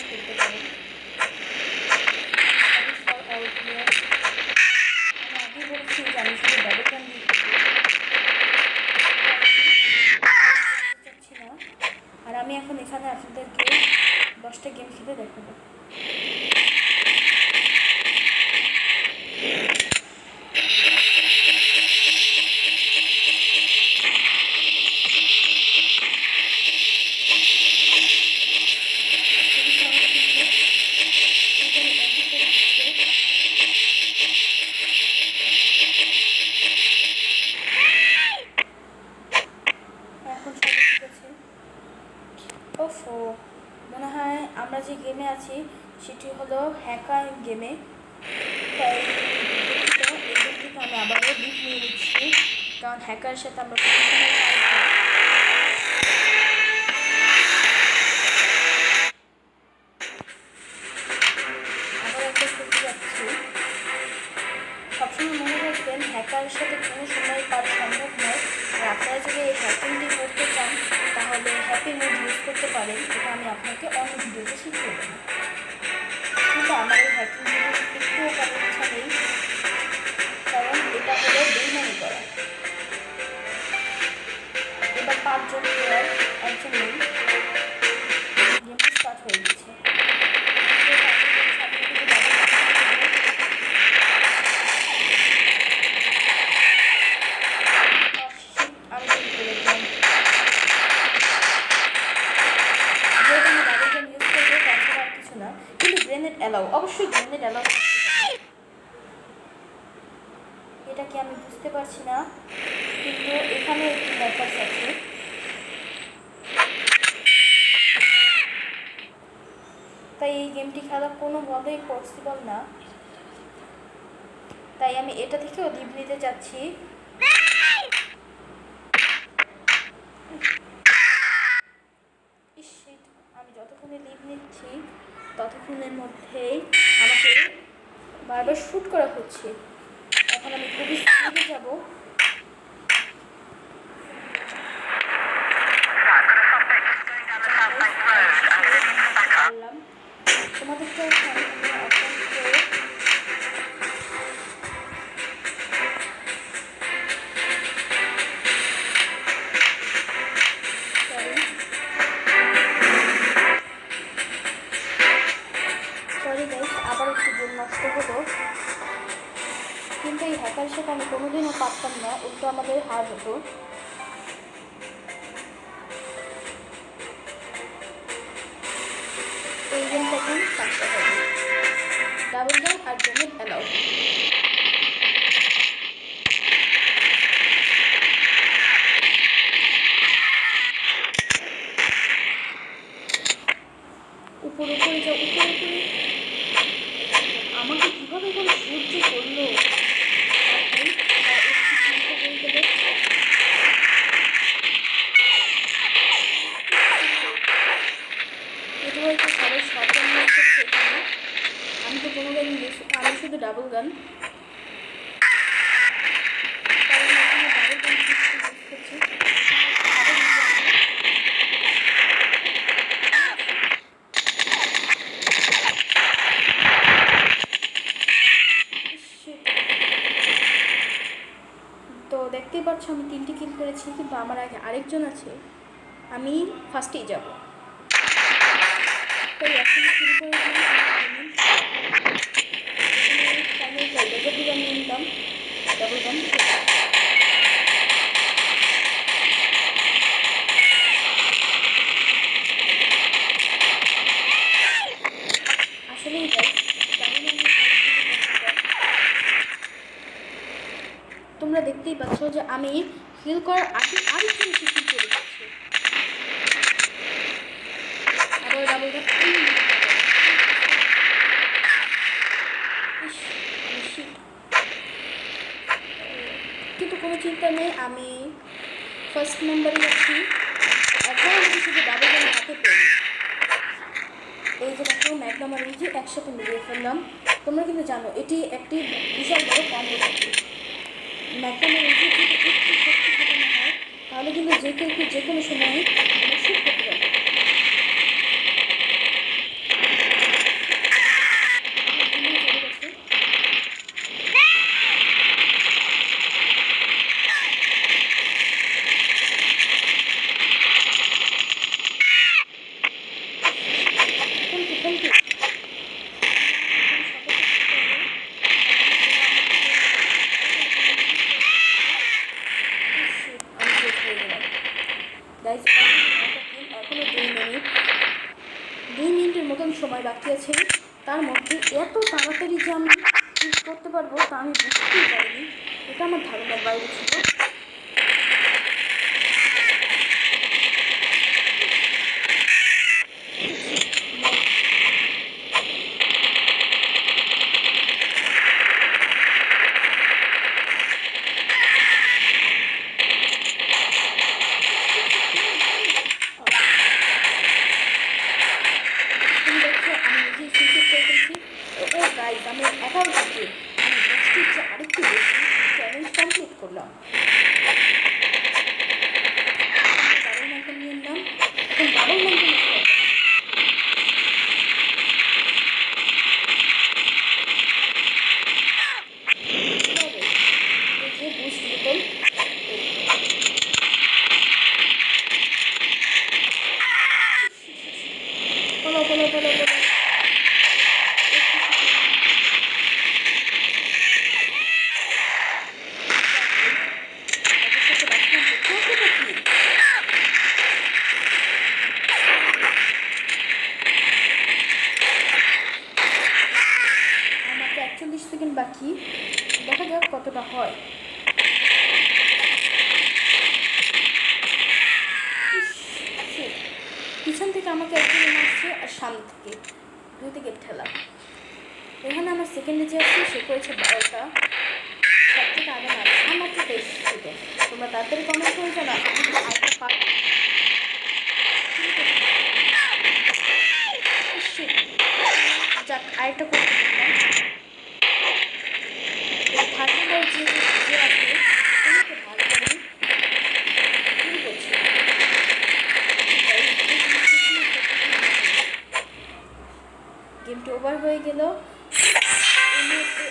খেলতে পারেন। আমি আগেই বলেছি যে আমি শুধু ডাবল গান দিয়ে চাচ্ছি না। আর আমি এখন এখানে আপনাদেরকে 10টা গেম খেলে দেখাবো। ওফো, মনে হয় আমরা যে গেমে আছি সেটি হলো হ্যাকার গেমে। তাই এই গেম থেকে আমি আবারও লিভ নিয়ে নিচ্ছি, কারণ হ্যাকারের সাথে আমরা আবার একটা খেলতে যাচ্ছি। সবসময় মনে রাখবেন হ্যাকারের সাথে কোনো সময় পাওয়া সম্ভব নয়। আর আপনারা যদি এই হ্যাকিংটি করতে চান তাহলে হ্যাপি মোড ইউজ করতে পারেন, এটা আমি আপনাকে অন্য ভিডিওতে শিখিয়ে দেব। কিন্তু আমার এই হ্যাকিং ভিডিও একটুও করার ইচ্ছা নেই, কারণ এটা হলো বেইমানি করা। এবার 5 জন প্লেয়ার, একজন নেই, গেমটি স্টার্ট হয়ে গেছে। অবশ্যই গ্রেনেড অ্যালাউ করতে হবে, এটা কি আমি বুঝতে পারছি না, কিন্তু এখানে একটি ব্যাপার আছে। তাই এই গেমটি খেলা কোনোভাবেই পসিবল না, তাই আমি এটা থেকেও লিভ নিতে যাচ্ছি। আমি যতক্ষণে লিভ নিচ্ছি ততক্ষণের মধ্যেই আমাকে বারবার শ্যুট করা হচ্ছে। এখন আমি খুবই স্পিডে যাব। তোমাদেরকে আবার একটু গেম নষ্ট হলো, কিন্তু এই হ্যাকারের সাথে আমি কোনোদিনও পারতাম না, উল্টো আমাদের হার হতো। এই গেমটাকে থাকতে হবে ডাবল গান আর গ্রেনেড অ্যালাউ। উপরে উপরে যাও, উপরে উপরে। আমাকে কীভাবে কোনো সূর্য করলো, এটা হয়তো সবাই শর্টগান ইউজ করছে এখানে। আমি তো কোনো গান ইউজ, আমি শুধু ডাবল গান, কারণ এখানে ডাবল গান ইউজ করছি। তো দেখতেই পাচ্ছ আমি 3টি কিল করেছি, কিন্তু আমার আগে আরেকজন আছে, আমি ফার্স্টেই যাব। তাই এখন শুরু করে ডাবল নিতাম, ডাবল গান। আসলেই তোমরা দেখতেই পাচ্ছ যে আমি হিল করার আগে আরেকজন হিল করে দিচ্ছি। আবার ডাবল গান, কিন্তু কোনো চিন্তা নেই, আমি ফার্স্ট নাম্বারে যাচ্ছি। একবার আমি শুধু ডাবল গান হাতে পেয়ে, এই যে দেখো ম্যাগনাম আর ইজি একসাথে মিলিয়ে ফেললাম। তোমরা কিন্তু জানো এটি একটি বিশাল বড় কম্বো থাকে। ম্যাগনাম আর ইজি যদি একটু শক্তি খাটানো হয় তাহলে কিন্তু যে কেউ যে কোনো সময় আমরা শুট করতে পারবো। গাইজ এখনও 2 মিনিটের মতন সময় বাকি আছে। তার মধ্যে এত তাড়াতাড়ি যে আমি কিল করতে পারবো তা আমি বুঝতেই পারিনি। এটা আমার ধারণার বাইরে ছিল। তুমি দেখছো আমি নিজেই সুইসাইড করে ফেলছি। ও গাইজ আমি একাও থেকে আমি 10টির চেয়ে আরেকটু বেশি চ্যালেঞ্জ কমপ্লিট করলাম। ডাবল ম্যাঙ্গো নিয়ে নিলাম। এখন ডাবল ম্যাঙ্গো নিতে হবে। এই যে বুস্ট বোতল, বলো বলো বলো বলো। অবশ্যই বাঁচলাম তো, চোখটা কি আর মাত্র 41 সেকেন্ড বাকি, দেখা যাক কতটা হয়। পিছন থেকে আমাকে একজন আসছে আর সামনে থেকে দুই থেকে ঠেলা। এখানে আমার সেকেন্ডে যে আসছে সে করেছে 12টা, সব থেকে আগে মারছে আমার মাত্র 23 সেকেন্ড। তোমরা তাড়াতাড়ি কমেন্ট করে জানা আমি কি আরেকটা পারবো। যাক আরেকটা করতে পারলাম। থার্ড নাম্বার যে আছে তোমাকে ভালো করে শুরু করছি। গেমটি ওভার হয়ে গেল। এই মুহূর্তে